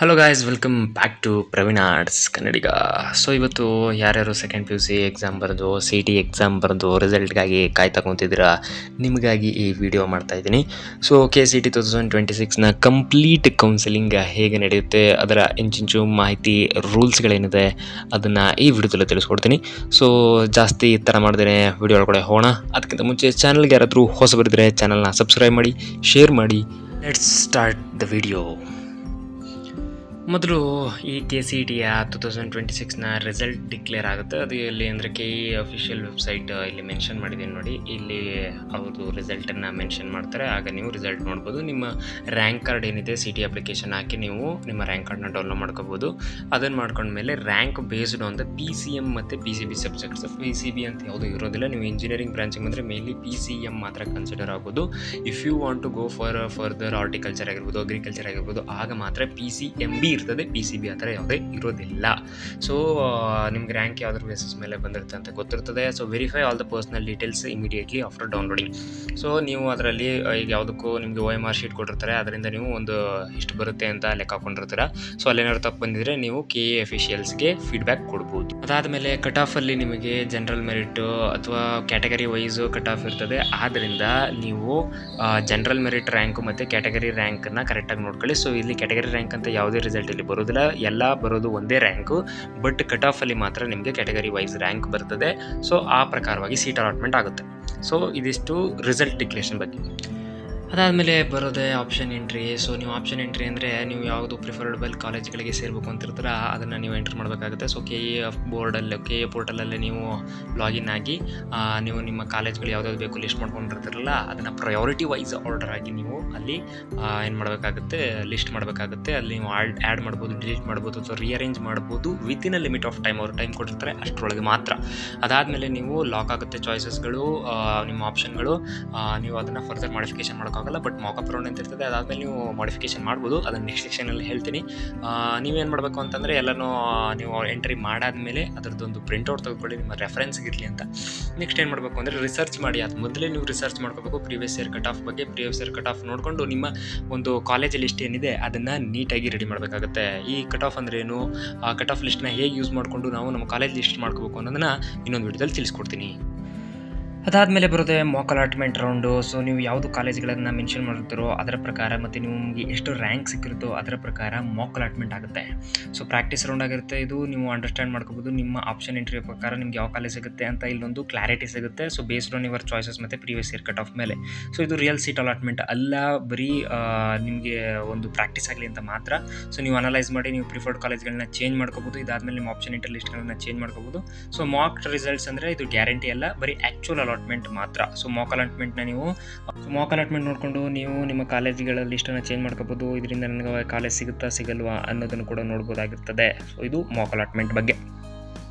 Hello guys, welcome back to Praveen arts Kannadiga. So ಇವತ್ತು ಯಾರ್ಯಾರು second P U C exam ಬರೆದು C T exam ಬರೆದು ರಿಸಲ್ಟ್ಗಾಗಿ ಕಾಯ್ತಾ ಕುಂತಿದ್ದೀರಾ, ನಿಮಗಾಗಿ ಈ ವಿಡಿಯೋ ಮಾಡ್ತಾ ಇದ್ದೀನಿ. ಸೊ KCET 2026ನ ಕಂಪ್ಲೀಟ್ ಕೌನ್ಸಿಲಿಂಗ್ ಹೇಗೆ ನಡೆಯುತ್ತೆ, ಅದರ ಇಂಚಿಂಚು ಮಾಹಿತಿ ರೂಲ್ಸ್ಗಳೇನಿದೆ ಅದನ್ನು ಈ ವಿಡಿಯೋದಲ್ಲಿ ತಿಳಿಸ್ಕೊಡ್ತೀನಿ. ಸೊ ಜಾಸ್ತಿ ಥರ ಮಾಡ್ದೇನೆ ವಿಡಿಯೋ ಒಳಗಡೆ ಹೋಗೋಣ. ಅದಕ್ಕಿಂತ ಮುಂಚೆ ಚಾನಲ್ಗೆ ಯಾರಾದರೂ ಹೊಸಬರಿದ್ದರೆ ಚಾನಲ್ನ ಸಬ್ಸ್ಕ್ರೈಬ್ ಮಾಡಿ, ಶೇರ್ ಮಾಡಿ. Let's start the video. ಮೊದಲು ಈ KCETಯ 2026ನ ರಿಸಲ್ಟ್ ಡಿಕ್ಲೇರ್ ಆಗುತ್ತೆ. ಅದು ಎಲ್ಲಿ ಅಂದರೆ KE ಅಫಿಷಿಯಲ್ ವೆಬ್ಸೈಟ್ ಇಲ್ಲಿ ಮೆನ್ಷನ್ ಮಾಡಿದ್ದೀನಿ ನೋಡಿ. ಇಲ್ಲಿ ಅವ್ರದ್ದು ರಿಸಲ್ಟನ್ನು ಮೆನ್ಷನ್ ಮಾಡ್ತಾರೆ. ಆಗ ನೀವು ರಿಸಲ್ಟ್ ನೋಡ್ಬೋದು. ನಿಮ್ಮ ರ್ಯಾಂಕ್ ಕಾರ್ಡ್ ಏನಿದೆ CT ಅಪ್ಲಿಕೇಶನ್ ಹಾಕಿ ನೀವು ನಿಮ್ಮ ರ್ಯಾಂಕ್ ಕಾರ್ಡ್ನ ಡೌನ್ಲೋಡ್ ಮಾಡ್ಕೋಬೋದು. ಅದನ್ನು ಮಾಡ್ಕೊಂಡ್ಮೇಲೆ rank based on the PCM ಮತ್ತು PCB ಸಬ್ಜೆಕ್ಟ್ಸ್. PCB ಅಂತ ಯಾವುದೂ ಇರೋದಿಲ್ಲ. ನೀವು ಇಂಜಿನಿಯರಿಂಗ್ ಬ್ರಾಂಚಿಗೆ ಬಂದರೆ ಮೇನ್ಲಿ PCM ಮಾತ್ರ ಕನ್ಸಿಡರ್ ಆಗ್ಬೋದು. If you want to go further horticulture ಆಗಿರ್ಬೋದು, ಅಗ್ರಿಕಲ್ಚರ್ ಆಗಿರ್ಬೋದು, ಆಗ ಮಾತ್ರ PCMB ಇರ್ತದೆ. PCB ಆ ಥರ ಯಾವುದೇ ಇರೋದಿಲ್ಲ. ಸೊ ನಿಮ್ಗೆ ರ್ಯಾಂಕ್ ಯಾವುದ್ರ ಬೇಸಿಸ್ ಮೇಲೆ ಬಂದಿರುತ್ತೆ ಅಂತ ಗೊತ್ತಿರ್ತದೆ. So verify all the personal details immediately after downloading. So ನೀವು ಅದರಲ್ಲಿ ಈಗ ಯಾವುದಕ್ಕೂ ನಿಮಗೆ OMR ಶೀಟ್ ಕೊಟ್ಟಿರ್ತಾರೆ, ಅದರಿಂದ ನೀವು ಒಂದು ಇಷ್ಟು ಬರುತ್ತೆ ಅಂತ ಲೆಕ್ಕ ಹಾಕೊಂಡಿರ್ತೀರ. ಸೊ ಅಲ್ಲೇನಾದ್ರು ತಪ್ಪು ಬಂದಿದ್ರೆ ನೀವು KE ಅಫಿಷಿಯಲ್ಸ್ಗೆ ಫೀಡ್ಬ್ಯಾಕ್ ಕೊಡ್ಬೋದು. ಅದಾದಮೇಲೆ ಕಟ್ ಆಫಲ್ಲಿ ನಿಮಗೆ ಜನರಲ್ ಮೆರಿಟು ಅಥವಾ ಕ್ಯಾಟಗರಿ ವೈಸು ಕಟ್ ಆಫ್ ಇರ್ತದೆ. ಆದ್ದರಿಂದ ನೀವು ಜನರಲ್ ಮೆರಿಟ್ ರ್ಯಾಂಕು ಮತ್ತು ಕ್ಯಾಟಗರಿ ರ್ಯಾಂಕನ್ನು ಕರೆಕ್ಟಾಗಿ ನೋಡ್ಕೊಳ್ಳಿ. ಸೊ ಇಲ್ಲಿ ಕ್ಯಾಟಗರಿ ರ್ಯಾಂಕ್ ಅಂತ ಯಾವುದೇ ರಿಸಲ್ಟ್ ಇಲ್ಲಿ ಬರೋದಿಲ್ಲ, ಎಲ್ಲ ಬರೋದು ಒಂದೇ ರ್ಯಾಂಕು. ಬಟ್ ಕಟ್ ಆಫಲ್ಲಿ ಮಾತ್ರ ನಿಮಗೆ ಕ್ಯಾಟಗರಿ ವೈಸ್ ರ್ಯಾಂಕ್ ಬರ್ತದೆ. ಸೊ ಆ ಪ್ರಕಾರವಾಗಿ ಸೀಟ್ ಅಲಾಟ್ಮೆಂಟ್ ಆಗುತ್ತೆ. ಸೊ ಇದಿಷ್ಟು ರಿಸಲ್ಟ್ ಡಿಕ್ಲೇಷನ್ ಬಗ್ಗೆ. ಅದಾದಮೇಲೆ ಬರೋದೇ ಆಪ್ಷನ್ ಎಂಟ್ರಿ. ಸೊ ನೀವು ಆಪ್ಷನ್ ಎಂಟ್ರಿ ಅಂದರೆ ನೀವು ಯಾವುದು ಪ್ರಿಫರಬಲ್ ಕಾಲೇಜ್ಗಳಿಗೆ ಸೇರಬೇಕು ಅಂತಿರ್ತೀರ ಅದನ್ನು ನೀವು ಎಂಟ್ರ್ ಮಾಡಬೇಕಾಗುತ್ತೆ. ಸೊ KE ಬೋರ್ಡಲ್ಲಿ KE ಪೋರ್ಟಲಲ್ಲಿ ನೀವು ಲಾಗಿನ್ ಆಗಿ ನೀವು ನಿಮ್ಮ ಕಾಲೇಜ್ಗಳು ಯಾವುದಾದ್ರು ಬೇಕು ಲಿಸ್ಟ್ ಮಾಡ್ಕೊಂಡಿರ್ತೀರಲ್ಲ, ಅದನ್ನು ಪ್ರಯಾರಿಟಿ ವೈಸ್ ಆರ್ಡರ್ ಆಗಿ ನೀವು ಅಲ್ಲಿ ಏನು ಮಾಡಬೇಕಾಗುತ್ತೆ, ಲಿಸ್ಟ್ ಮಾಡಬೇಕಾಗುತ್ತೆ. ಅಲ್ಲಿ ನೀವು ಆ್ಯಡ್ ಮಾಡ್ಬೋದು, ಡಿಲೀಟ್ ಮಾಡ್ಬೋದು, ಅಥವಾ ರೀಅರೇಂಜ್ ಮಾಡ್ಬೋದು within a limit of time. ಅವರು ಟೈಮ್ ಕೊಟ್ಟಿರ್ತಾರೆ ಅಷ್ಟರೊಳಗೆ ಮಾತ್ರ. ಅದಾದಮೇಲೆ ನೀವು ಲಾಕ್ ಆಗುತ್ತೆ ಚಾಯ್ಸಸ್ಗಳು, ನಿಮ್ಮ ಆಪ್ಷನ್ಗಳು. ನೀವು ಅದನ್ನು ಫರ್ದರ್ ಮಾಡಿಫಿಕೇಷನ್ ಮಾಡೋಕ್ಕಾಗಲ್ಲ. ಬಟ್ ಮಾಕಪ್ ರೌಂಡ್ ಅಂತ ಇರ್ತದೆ. ಅದಾದಮೇಲೆ ನೀವು ಮಾಡಿಫಿಕೇಷನ್ ಮಾಡ್ಬೋದು. ಅದನ್ನು ನೆಕ್ಸ್ಟ್ ಸೆಕ್ಷನಲ್ಲಿ ಹೇಳ್ತೀನಿ. ನೀವೇನು ಮಾಡಬೇಕು ಅಂತಂದರೆ ಎಲ್ಲನೂ ನೀವು ಎಂಟ್ರಿ ಮಾಡಾದಮೇಲೆ ಅದರದ್ದೊಂದು ಪ್ರಿಂಟ್ಔಟ್ ತೆಗೆದುಕೊಳ್ಳಿ, ನಿಮ್ಮ ರೆಫರೆನ್ಸ್ಗೆ ಇರಲಿ ಅಂತ. ನೆಕ್ಸ್ಟ್ ಏನು ಮಾಡಬೇಕು ಅಂದರೆ ರಿಸರ್ಚ್ ಮಾಡಿ. ಅದು ಮೊದಲೇ ನೀವು ರಿಸರ್ಚ್ ಮಾಡ್ಕೋಬೇಕು ಪ್ರೀವಿಯಸ್ ಇಯರ್ ಕಟ್ ಆಫ್ ಬಗ್ಗೆ. ಪ್ರೀವಿಯಸ್ ಇಯರ್ ಕಟ್ ಆಫ್ ನೋಡಿಕೊಂಡು ನಿಮ್ಮ ಒಂದು ಕಾಲೇಜ್ ಲಿಸ್ಟ್ ಏನಿದೆ ಅದನ್ನು ನೀಟಾಗಿ ರೆಡಿ ಮಾಡಬೇಕಾಗುತ್ತೆ. ಈ ಕಟ್ ಆಫ್ ಅಂದರೆ ಏನು, ಆ ಕಟ್ ಆಫ್ ಲಿಸ್ಟ್ನ ಹೇಗೆ ಯೂಸ್ ಮಾಡಿಕೊಂಡು ನಾವು ನಮ್ಮ ಕಾಲೇಜ್ ಲಿಸ್ಟ್ ಮಾಡ್ಕೋಬೇಕು ಅನ್ನೋದನ್ನು ಇನ್ನೊಂದು ವಿಡಿಯೋದಲ್ಲಿ ತಿಳಿಸ್ಕೊಡ್ತೀನಿ. ಅದಾದಮೇಲೆ ಬರುತ್ತೆ ಮಾಕ್ ಅಲಾಟ್ಮೆಂಟ್ ರೌಂಡು. ಸೊ ನೀವು ಯಾವುದು ಕಾಲೇಜ್ಗಳನ್ನು ಮೆನ್ಷನ್ ಮಾಡಿರ್ತೀರೋ ಅದರ ಪ್ರಕಾರ ಮತ್ತು ನಿಮಗೆ ಎಷ್ಟು ರ್ಯಾಂಕ್ ಸಿಕ್ಕಿರುತ್ತೋ ಅದರ ಪ್ರಕಾರ ಮಾಕ್ ಅಲಾಟ್ಮೆಂಟ್ ಆಗುತ್ತೆ. ಸೊ ಪ್ರಾಕ್ಟೀಸ್ ರೌಂಡ್ ಆಗಿರುತ್ತೆ ಇದು. ನೀವು ಅಂಡರ್ಸ್ಟ್ಯಾಂಡ್ ಮಾಡ್ಕೋಬೋದು ನಿಮ್ಮ ಆಪ್ಷನ್ ಎಂಟ್ರಿ ಪ್ರಕಾರ ನಿಮ್ಗೆ ಯಾವ ಕಾಲೇಜ್ ಸಿಗುತ್ತೆ ಅಂತ ಇಲ್ಲೊಂದು ಕ್ಲಾರಿಟಿ ಸಿಗುತ್ತೆ. So based on your choices ಮತ್ತು ಪ್ರೀವಿಯಸ್ ಇಯರ್ ಕಟ್ ಆಫ್ ಮೇಲೆ. ಸೊ ಇದು ರಿಯಲ್ ಸೀಟ್ ಅಲಾಟ್ಮೆಂಟ್ ಅಲ್ಲ, ಬರೀ ನಿಮಗೆ ಒಂದು ಪ್ರಾಕ್ಟೀಸ್ ಆಗಲಿ ಅಂತ ಮಾತ್ರ. ಸೊ ನೀವು ಅನಲೈಸ್ ಮಾಡಿ ನೀವು ಪ್ರಿಫರ್ಡ್ ಕಾಲೇಜ್ಗಳನ್ನ ಚೇಂಜ್ ಮಾಡ್ಕೋಬೋದು. ಇದಾದಮೇಲೆ ನಿಮ್ಮ ಆಪ್ಷನ್ ಎಂಟ್ರಿ ಲಿಸ್ಟ್ಗಳನ್ನ ಚೇಂಜ್ ಮಾಡ್ಕೋಬೋದು. ಸೊ ಮಾಕ್ ರಿಸಲ್ಟ್ಸ್ ಅಂದರೆ ಇದು ಗ್ಯಾರಂಟಿ ಅಲ್ಲ, ಬರೀ ಆ್ಯಕ್ಚುಯಲ್ ಅಲಾಟ್ಮೆಂಟ್ ಮಾತ್ರ. ಸೊ ಮಾಕ್ ಅಲಾಟ್ಮೆಂಟ್ನ ನೀವು ಮಾಕ್ ಅಲಾಟ್ಮೆಂಟ್ ನೋಡಿಕೊಂಡು ನೀವು ನಿಮ್ಮ ಕಾಲೇಜ್ಗಳ ಲಿಸ್ಟನ್ನು ಚೇಂಜ್ ಮಾಡ್ಕೋಬೋದು. ಇದರಿಂದ ನನಗೆ ಕಾಲೇಜ್ ಸಿಗುತ್ತಾ ಸಿಗಲ್ವಾ ಅನ್ನೋದನ್ನು ಕೂಡ ನೋಡ್ಬೋದಾಗಿರ್ತದೆ. ಸೊ ಇದು ಮಾಕ್ ಅಲಾಟ್ಮೆಂಟ್ ಬಗ್ಗೆ.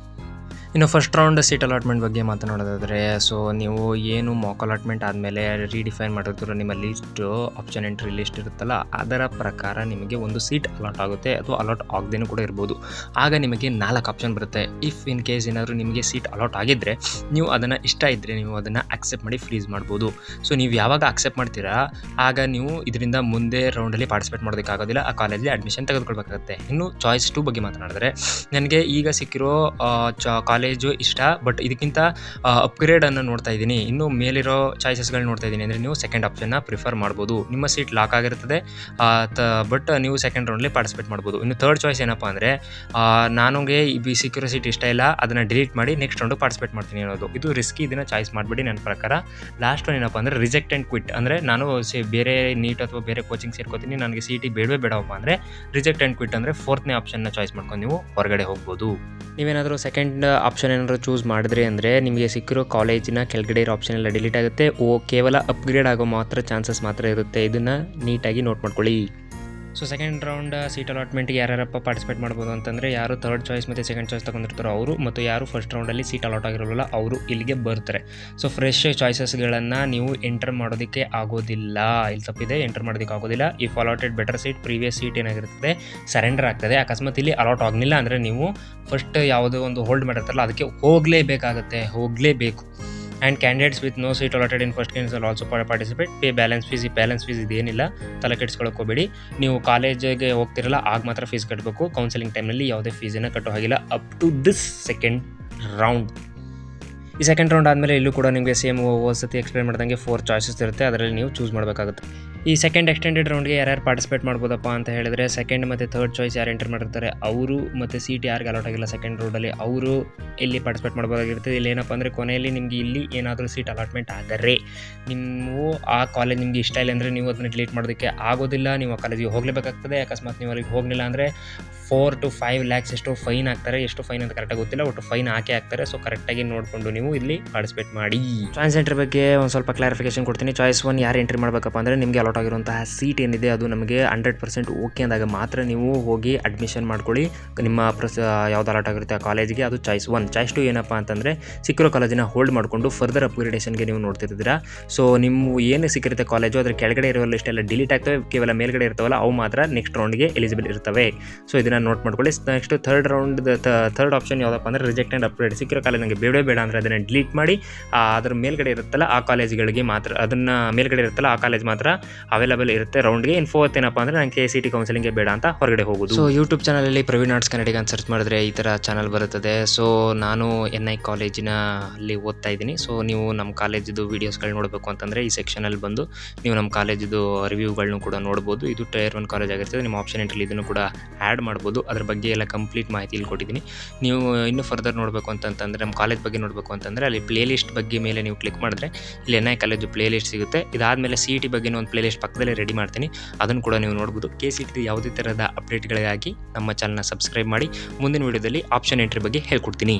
ಇನ್ನು ಫಸ್ಟ್ ರೌಂಡ್ ಸೀಟ್ ಅಲಾಟ್ಮೆಂಟ್ ಬಗ್ಗೆ ಮಾತನಾಡೋದಾದರೆ, ಸೊ ನೀವು ಏನು ಮಾಕ್ ಅಲಾಟ್ಮೆಂಟ್ ಆದಮೇಲೆ ರೀಡಿಫೈನ್ ಮಾಡಿರ್ತೀರೋ ನಿಮ್ಮ ಲಿಸ್ಟು, ಆಪ್ಷನ್ ಎಂಟ್ರಿ ಲಿಸ್ಟ್ ಇರುತ್ತಲ್ಲ, ಅದರ ಪ್ರಕಾರ ನಿಮಗೆ ಒಂದು ಸೀಟ್ ಅಲಾಟ್ ಆಗುತ್ತೆ ಅಥವಾ ಅಲಾಟ್ ಆಗದೇನೂ ಕೂಡ ಇರ್ಬೋದು. ಆಗ ನಿಮಗೆ 4 ಆಪ್ಷನ್ ಬರುತ್ತೆ. ಇಫ್ ಇನ್ ಕೇಸ್ ಏನಾದರೂ ನಿಮಗೆ ಸೀಟ್ ಅಲಾಟ್ ಆಗಿದ್ದರೆ ನೀವು ಅದನ್ನು ಇಷ್ಟ ಇದ್ದರೆ ನೀವು ಅದನ್ನು ಅಕ್ಸೆಪ್ಟ್ ಮಾಡಿ ಫ್ರೀಸ್ ಮಾಡ್ಬೋದು. ಸೊ ನೀವು ಯಾವಾಗ ಅಕ್ಸೆಪ್ಟ್ ಮಾಡ್ತೀರಾ ಆಗ ನೀವು ಇದರಿಂದ ಮುಂದೆ ರೌಂಡಲ್ಲಿ ಪಾರ್ಟಿಸಿಪೇಟ್ ಮಾಡೋದಕ್ಕಾಗೋದಿಲ್ಲ, ಆ ಕಾಲೇಜಲ್ಲಿ ಅಡ್ಮಿಷನ್ ತೆಗೆದುಕೊಳ್ಬೇಕಾಗುತ್ತೆ. ಇನ್ನು ಚಾಯ್ಸ್ 2 ಬಗ್ಗೆ ಮಾತನಾಡಿದ್ರೆ, ನನಗೆ ಈಗ ಸಿಕ್ಕಿರೋ ಕಾಲೇಜು ಇಷ್ಟ, ಬಟ್ ಇದಕ್ಕಿಂತ ಅಪ್ಗ್ರೇಡನ್ನು ನೋಡ್ತಾ ಇದ್ದೀನಿ, ಇನ್ನೂ ಮೇಲಿರೋ ಚಾಯ್ಸಸ್ಗಳು ನೋಡ್ತಾ ಇದ್ದೀನಿ ಅಂದರೆ ನೀವು ಸೆಕೆಂಡ್ ಆಪ್ಷನ್ನ ಪ್ರಿಫರ್ ಮಾಡ್ಬೋದು. ನಿಮ್ಮ ಸೀಟ್ ಲಾಕ್ ಆಗಿರ್ತದೆ, ಬಟ್ ನೀವು ಸೆಕೆಂಡ್ ರೌಂಡಲ್ಲಿ ಪಾರ್ಟಿಸಿಪೇಟ್ ಮಾಡ್ಬೋದು. ಇನ್ನು ಥರ್ಡ್ ಚಾಯ್ಸ್ ಏನಪ್ಪ ಅಂದರೆ, ನನಗೆ ಈ ಸಿಕ್ಕಿರೋ ಸೀಟ್ ಇಷ್ಟ ಇಲ್ಲ, ಅದನ್ನು ಡಿಲೀಟ್ ಮಾಡಿ ನೆಕ್ಸ್ಟ್ ರೌಂಡು ಪಾರ್ಟಿಸಿಪೇಟ್ ಮಾಡ್ತೀನಿ ಅನ್ನೋದು. ಇದು ರಿಸ್ಕಿ, ಇದನ್ನು ಚಾಯ್ಸ್ ಮಾಡಿಬಿಡಿ ನನ್ನ ಪ್ರಕಾರ. ಲಾಸ್ಟ್ ಒನ್ ಏನಪ್ಪ ಅಂದರೆ ರಿಜೆಕ್ಟ್ ಆ್ಯಂಡ್ ಕ್ವಿಟ್. ಅಂದರೆ ನಾನು ಬೇರೆ ನೀಟ್ ಅಥವಾ ಬೇರೆ ಕೋಚಿಂಗ್ ಸೇರ್ಕೋತೀನಿ, ನನಗೆ CET ಬೇಡವಪ್ಪ ಅಂದರೆ ರಿಜೆಕ್ಟ್ ಆ್ಯಂಡ್ ಕ್ವಿಟ್ ಅಂದರೆ 4ನೇ ಆಪ್ಷನ್ನ ಚಾಯ್ಸ್ ಮಾಡ್ಕೊಂಡು ನೀವು ಹೊರಗಡೆ ಹೋಗ್ಬೋದು. ನೀವೇನಾದರೂ ಸೆಕೆಂಡ್ ಆಪ್ಷನ್ ಏನಾದರೂ ಚೂಸ್ ಮಾಡಿದ್ರಿ ಅಂದರೆ ನಿಮಗೆ ಸಿಕ್ಕಿರೋ ಕಾಲೇಜಿನ ಕೆಳಗಡೆ ಇರೋ ಆಪ್ಷನ್ ಎಲ್ಲ ಡಿಲೀಟ್ ಆಗುತ್ತೆ. ಕೇವಲ ಅಪ್ಗ್ರೇಡ್ ಆಗೋ ಮಾತ್ರ ಚಾನ್ಸಸ್ ಮಾತ್ರ ಇರುತ್ತೆ. ಇದನ್ನು ನೀಟಾಗಿ ನೋಟ್ ಮಾಡ್ಕೊಳ್ಳಿ. ಸೊ ಸೆಕೆಂಡ್ ರೌಂಡ್ ಸೀಟ್ ಅಲಾಟ್ಮೆಂಟ್ಗೆ ಯಾರ್ಯಾರಪ್ಪ ಪಾರ್ಟಿಸಿಪೇಟ್ ಮಾಡ್ಬೋದು ಅಂತಂದರೆ, ಯಾರು ಥರ್ಡ್ ಚಾಯ್ಸ್ ಮತ್ತು ಸೆಕೆಂಡ್ ಚಾಯ್ಸ್ ತೊಗೊಂಡಿರ್ತಾರೋ ಅವರು, ಮತ್ತು ಯಾರು ಫಸ್ಟ್ ರೌಂಡಲ್ಲಿ ಸೀಟ್ ಅಲಾಟ್ ಆಗಿರೋಲ್ಲ ಅವರು ಇಲ್ಲಿಗೆ ಬರ್ತಾರೆ. ಸೊ ಫ್ರೆಶ್ ಚಾಯ್ಸಸ್ಗಳನ್ನು ನೀವು ಎಂಟರ್ ಮಾಡೋದಕ್ಕೆ ಆಗೋದಿಲ್ಲ. ಇಲ್ಲಿ ತಪ್ಪಿದೆ, ಎಂಟರ್ ಮಾಡೋದಕ್ಕೆ ಆಗೋದಿಲ್ಲ. If allotted better seat, previous seat ಏನಾಗಿರ್ತದೆ ಸರೆಂಡರ್ ಆಗ್ತದೆ. ಅಕಸ್ಮಾತ್ ಇಲ್ಲಿ ಅಲಾಟ್ ಆಗಲಿಲ್ಲ ಅಂದರೆ ನೀವು ಫಸ್ಟ್ ಯಾವುದೋ ಒಂದು ಹೋಲ್ಡ್ ಮಾಡಿರ್ತಾರಲ್ಲ ಅದಕ್ಕೆ ಹೋಗಲೇಬೇಕು. And candidates with no seat allotted in first cancel also participate pay balance fees. ಈ ಬ್ಯಾಲೆನ್ಸ್ ಫೀಸ್ ಇದೇನಿಲ್ಲ, ತಲೆ ಕೆಡಿಸ್ಕೊಳ್ಳೋಕೆ ಹೋಗಬೇಡಿ. ನೀವು ಕಾಲೇಜಿಗೆ ಹೋಗ್ತಿರಲ್ಲ ಆಗ ಮಾತ್ರ ಫೀಸ್ ಕಟ್ಟಬೇಕು. ಕೌನ್ಸಿಲಿಂಗ್ ಟೈಮ್ನಲ್ಲಿ ಯಾವುದೇ ಫೀಸನ್ನು ಕಟ್ಟೋ ಹಾಗಿಲ್ಲ up to this second round. ಈ ಸೆಕೆಂಡ್ ರೌಂಡ್ ಆದಮೇಲೆ ಇಲ್ಲೂ ಕೂಡ ನಿಮಗೆ ಸೇಮ್ ಸತಿ ಎಕ್ಸ್ಪ್ಲೇನ್ ಮಾಡ್ದಂಗೆ 4 ಚಾಯ್ಸಸ್ ಇರುತ್ತೆ, ಅದರಲ್ಲಿ ನೀವು ಚೂಸ್ ಮಾಡಬೇಕಾಗುತ್ತೆ. ಈ ಸೆಕೆಂಡ್ ಎಕ್ಸ್ಟೆಂಡೆಡ್ ರೌಂಡ್ಗೆ ಯಾರ್ಯಾರು ಪಾರ್ಟಿಸಿಪೇಟ್ ಮಾಡ್ಬೋದಪ್ಪ ಅಂತ ಹೇಳಿದ್ರೆ, ಸೆಕೆಂಡ್ ಮತ್ತು ಥರ್ಡ್ ಚಾಯ್ಸ್ ಯಾರು ಎಂಟರ್ ಮಾಡಿರ್ತಾರೆ ಅವರು, ಮತ್ತು ಸೀಟ್ ಯಾರಿಗೆ ಅಲಾಟ್ ಆಗಿಲ್ಲ ಸೆಕೆಂಡ್ ರೌಂಡಲ್ಲಿ ಅವರು ಇಲ್ಲಿ ಪಾರ್ಟಿಸಿಪೇಟ್ ಮಾಡ್ಬೋದಾಗಿರ್ತದೆ. ಇಲ್ಲಿ ಏನಪ್ಪ ಅಂದರೆ ಕೊನೆಯಲ್ಲಿ ನಿಮಗೆ ಇಲ್ಲಿ ಏನಾದರೂ ಸೀಟ್ ಅಲಾಟ್ಮೆಂಟ್ ಆದರೆ ನೀವು ಆ ಕಾಲೇಜ್ ನಿಮಗೆ ಇಷ್ಟ ಇಲ್ಲ ಅಂದರೆ ನೀವು ಅದನ್ನು ಡಿಲೀಟ್ ಮಾಡೋದಕ್ಕೆ ಆಗೋದಿಲ್ಲ. ನೀವು ಆ ಕಾಲೇಜಿಗೆ ಹೋಗಲೇಬೇಕಾಗ್ತದೆ. ಅಕಸ್ಮಾತ್ ನೀವು ಅಲ್ಲಿಗೆ ಹೋಗಲಿಲ್ಲ ಅಂದರೆ 4 to 5 lakhs ಎಷ್ಟು ಫೈನ್ ಹಾಕ್ತಾರೆ. ಎಷ್ಟು ಫೈನ್ ಅಂತ ಕರೆಕ್ಟಾಗಿ ಗೊತ್ತಿಲ್ಲ, ಒಟ್ಟು ಫೈನ್ ಹಾಕ್ತಾರೆ. ಸೊ ಕರೆಕ್ಟಾಗಿ ನೋಡಿಕೊಂಡು ನೀವು ಇಲ್ಲಿ ಪಾರ್ಟಿಸಿಪೇಟ್ ಮಾಡಿ. ಚಾಯ್ಸ್ ಎಂಟ್ರಿ ಬಗ್ಗೆ ಒಂದು ಸ್ವಲ್ಪ ಕ್ಲಾರಿಫಿಕೇಶನ್ ಕೊಡ್ತೀನಿ. ಚಾಯ್ಸ್ 1 ಯಾರು ಎಂಟ್ರಿ ಮಾಡಬೇಕಪ್ಪ ಅಂದರೆ ನಿಮಗೆ ಅಲಾಟ್ ಆಗಿರುವಂತಹ ಸೀಟ್ ಏನಿದೆ ಅದು ನಮಗೆ 100% ಓಕೆ ಅಂದಾಗ ಮಾತ್ರ ನೀವು ಹೋಗಿ ಅಡ್ಮಿಷನ್ ಮಾಡ್ಕೊಳ್ಳಿ ನಿಮ್ಮ ಯಾವ್ದು ಅಲಾಟ್ ಆಗಿರುತ್ತೆ ಆ ಕಾಲೇಜಿಗೆ. ಅದು ಚಾಯ್ಸ್ 1. ಚಾಯ್ಸ್ 2 ಏನಪ್ಪ ಅಂತಂದರೆ ಸಿಕ್ಕಿರೋ ಕಾಲೇಜಿನ ಹೋಲ್ಡ್ ಮಾಡಿಕೊಂಡು ಫರ್ದರ್ ಅಪ್ಗ್ರೇಡೇಷನ್ಗೆ ನೀವು ನೋಡ್ತಿದ್ದೀರಾ. ಸೊ ನಿಮ್ಮ ಏನು ಸಿಕ್ಕಿರುತ್ತೆ ಕಾಲೇಜು ಅದ್ರ ಕೆಳಗಡೆ ಇರೋ ಲಿಸ್ಟೆಲ್ಲ ಡಿಲೀಟ್ ಆಗ್ತವೆ, ಕೇವಲ ಮೇಲ್ಗಡೆ ಇರ್ತಾವಲ್ಲ ಅವು ಮಾತ್ರ ನೆಕ್ಸ್ಟ್ ರೌಂಡ್ಗೆ ಎಲಿಜಿಬಲ್ ಇರ್ತವೆ. ಸೊ ಇದನ್ನು ನೋಟ್ ಮಾಡ್ಕೊಳ್ಳಿ. ನೆಕ್ಸ್ಟ್ ಥರ್ಡ್ ಆಪ್ಷನ್ ಯಾವುದಪ್ಪ ಅಂದರೆ ರಿಜೆಕ್ಟ್ ಆ್ಯಂಡ್ ಅಪ್ಗ್ರೇಡ್. ಸಿಕ್ಕಿರೋ ಕಾಲೇಜ್ ನನಗೆ ಬೇಡ ಅಂದರೆ ಅದನ್ನು ಡಿಲೀಟ್ ಮಾಡಿ ಅದ್ರ ಮೇಲ್ಗಡೆ ಇರುತ್ತಲ್ಲ ಆ ಕಾಲೇಜ್ಗಳಿಗೆ ಮಾತ್ರ, ಅದನ್ನು ಮೇಲ್ಗಡೆ ಇರುತ್ತಲ್ಲ ಆ ಕಾಲೇಜ್ ಮಾತ್ರ ಅವೈಲೇಬಲ್ ಇರುತ್ತೆ ರೌಂಡ್ಗೆ. ಇನ್ನು 4th ಏನಪ್ಪ ಅಂದರೆ ನಾನು KCET ಕೌನ್ಸಿಲಿಂಗ್ಗೆ ಬೇಡ ಅಂತ ಹೊರಗಡೆ ಹೋಗೋದು. ಸೊ ಯೂಟ್ಯೂಬ್ ಚಾನಲಲ್ಲಿ ಪ್ರವೀಣ್ ಆರ್ಟ್ಸ್ ಕನ್ನಡಿಗ ಅಂತ ಸರ್ಚ್ ಮಾಡಿದ್ರೆ ಈ ಥರ ಚಾನಲ್ ಬರುತ್ತದೆ. ಸೊ ನಾನು NI ಕಾಲೇಜಿನ ಅಲ್ಲಿ ಓದ್ತಾ ಇದ್ದೀನಿ. ಸೊ ನೀವು ನಮ್ಮ ಕಾಲೇಜಿದು ವೀಡಿಯೋಸ್ಗಳು ನೋಡಬೇಕು ಅಂತಂದರೆ ಈ ಸೆಕ್ಷನಲ್ಲಿ ಬಂದು ನೀವು ನಮ್ಮ ಕಾಲೇಜಿದು ರಿವ್ಯೂಗಳನ್ನೂ ಕೂಡ ನೋಡ್ಬೋದು. ಇದು Tier 1 ಕಾಲೇಜ್ ಆಗಿರ್ತದೆ. ನಿಮ್ಮ ಆಪ್ಷನ್ ಎಂಟ್ರಲ್ಲಿ ಇದನ್ನು ಕೂಡ ಆ್ಯಡ್ ಮಾಡ್ಬೋದು. ಅದ್ರ ಬಗ್ಗೆ ಎಲ್ಲ ಕಂಪ್ಲೀಟ್ ಮಾಹಿತಿ ಇಲ್ಲಿ ಕೊಟ್ಟಿದ್ದೀನಿ. ನೀವು ಇನ್ನೂ ಫರ್ದರ್ ನೋಡಬೇಕು ಅಂತಂದರೆ ನಮ್ಮ ಕಾಲೇಜ್ ಬಗ್ಗೆ ನೋಡಬೇಕು ಅಂತಂದರೆ ಅಲ್ಲಿ ಪ್ಲೇಲಿಸ್ಟ್ ಬಗ್ಗೆ ಮೇಲೆ ನೀವು ಕ್ಲಿಕ್ ಮಾಡಿದ್ರೆ ಇಲ್ಲಿ NI ಕಾಲೇಜು ಪ್ಲೇಲಿಸ್ಟ್ ಸಿಗುತ್ತೆ. ಇದಾದಮೇಲೆ CET ಬಗ್ಗೆ ಒಂದು ಪ್ಲೇಲಿಸ್ಟ್ ಪಕ್ಕದಲ್ಲೇ ರೆಡಿ ಮಾಡ್ತೀನಿ, ಅದನ್ನು ಕೂಡ ನೀವು ನೋಡ್ಬೋದು. KCET ಯಾವುದೇ ಥರದ ಅಪ್ಡೇಟ್ಗಳಿಗಾಗಿ ನಮ್ಮ ಚಾನಲ್ನ ಸಬ್ಸ್ಕ್ರೈಬ್ ಮಾಡಿ. ಮುಂದಿನ ವೀಡಿಯೋದಲ್ಲಿ ಆಪ್ಷನ್ ಎಂಟ್ರಿ ಬಗ್ಗೆ ಹೇಳ್ಕೊಡ್ತೀನಿ.